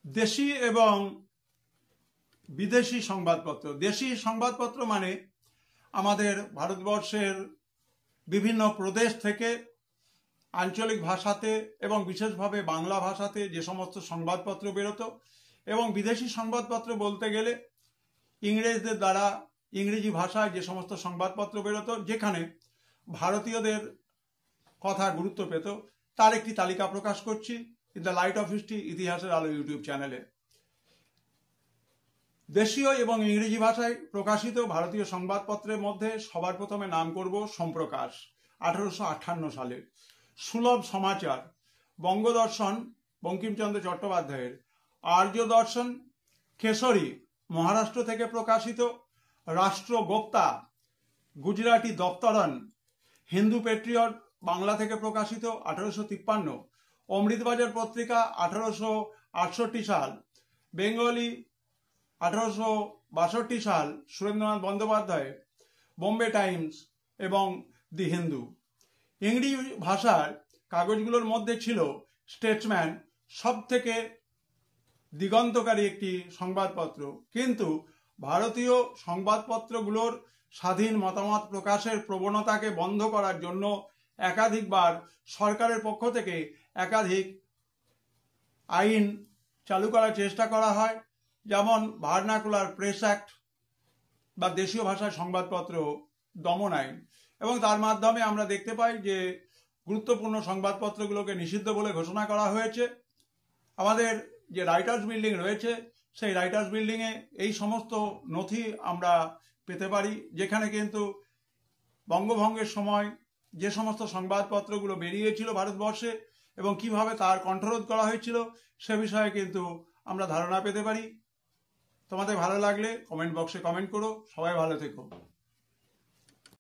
দেশি এবং বিদেশি সংবাদপত্র। দেশি সংবাদপত্র মানে আমাদের ভারতবর্ষের বিভিন্ন প্রদেশ থেকে আঞ্চলিক ভাষাতে এবং বিশেষভাবে বাংলা ভাষাতে যে সমস্ত সংবাদপত্র বেরোতো, এবং বিদেশি সংবাদপত্র বলতে গেলে ইংরেজদের দ্বারা ইংরেজি ভাষায় যে সমস্ত সংবাদপত্র বেরোতো, যেখানে ভারতীয়দের কথা গুরুত্ব পেত, তার একটি তালিকা প্রকাশ করছি in the light off history, ইতিহাসের আলো ইউটিউব চ্যানেলে। দেশীয় এবং ইংরেজি ভাষায় প্রকাশিত ভারতীয় সংবাদপত্রের মধ্যে সবার প্রথমে নাম করব সম্প্রকাশ 1858 সালের, সুলভ সমাচার বঙ্গদর্শন বঙ্কিমচন্দ্র চট্টোপাধ্যায়ের, আর্য দর্শন কেশরী মহারাষ্ট্র থেকে প্রকাশিত, রাষ্ট্রগোপ্তা গুজরাটি দপ্তরন, হিন্দু পেট্রিয়ট বাংলা থেকে প্রকাশিত 1853, অমৃতবাজার পত্রিকা 1868 সাল, বেঙ্গলি 1862 সাল সুরেন্দ্রনাথ বন্দ্যোপাধ্যায়, বোম্বে টাইমস এবং দি হিন্দু। ইংরেজি ভাষার কাগজগুলোর মধ্যে ছিল স্টেটসম্যান, সব থেকে দিগন্তকারী একটি সংবাদপত্র। কিন্তু ভারতীয় সংবাদপত্রগুলোর স্বাধীন মতামত প্রকাশের প্রবণতাকে বন্ধ করার জন্য একাধিকবার সরকারের পক্ষ থেকে একাধিক আইন চালু করার চেষ্টা করা হয়, যেমন ভার্নাকুলার প্রেস অ্যাক্ট বা দেশীয় ভাষায় সংবাদপত্র দমন আইন, এবং তার মাধ্যমে আমরা দেখতে পাই যে গুরুত্বপূর্ণ সংবাদপত্রগুলোকে নিষিদ্ধ বলে ঘোষণা করা হয়েছে। আমাদের যে রাইটার্স বিল্ডিং রয়েছে, সেই রাইটার্স বিল্ডিংয়ে এই সমস্ত নথি আমরা পেতে পারি, যেখানে কিন্তু বঙ্গভঙ্গের সময় যে সমস্ত সংবাদপত্রগুলো বেরিয়েছিল ভারতবর্ষে এবং কিভাবে তার কণ্ঠরোধ করা হয়েছিল সে বিষয়ে কিন্তু আমরা ধারণা পেতে পারি। তোমাদের ভালো লাগলে কমেন্ট বক্সে কমেন্ট করো। সবাই ভালো থেকো।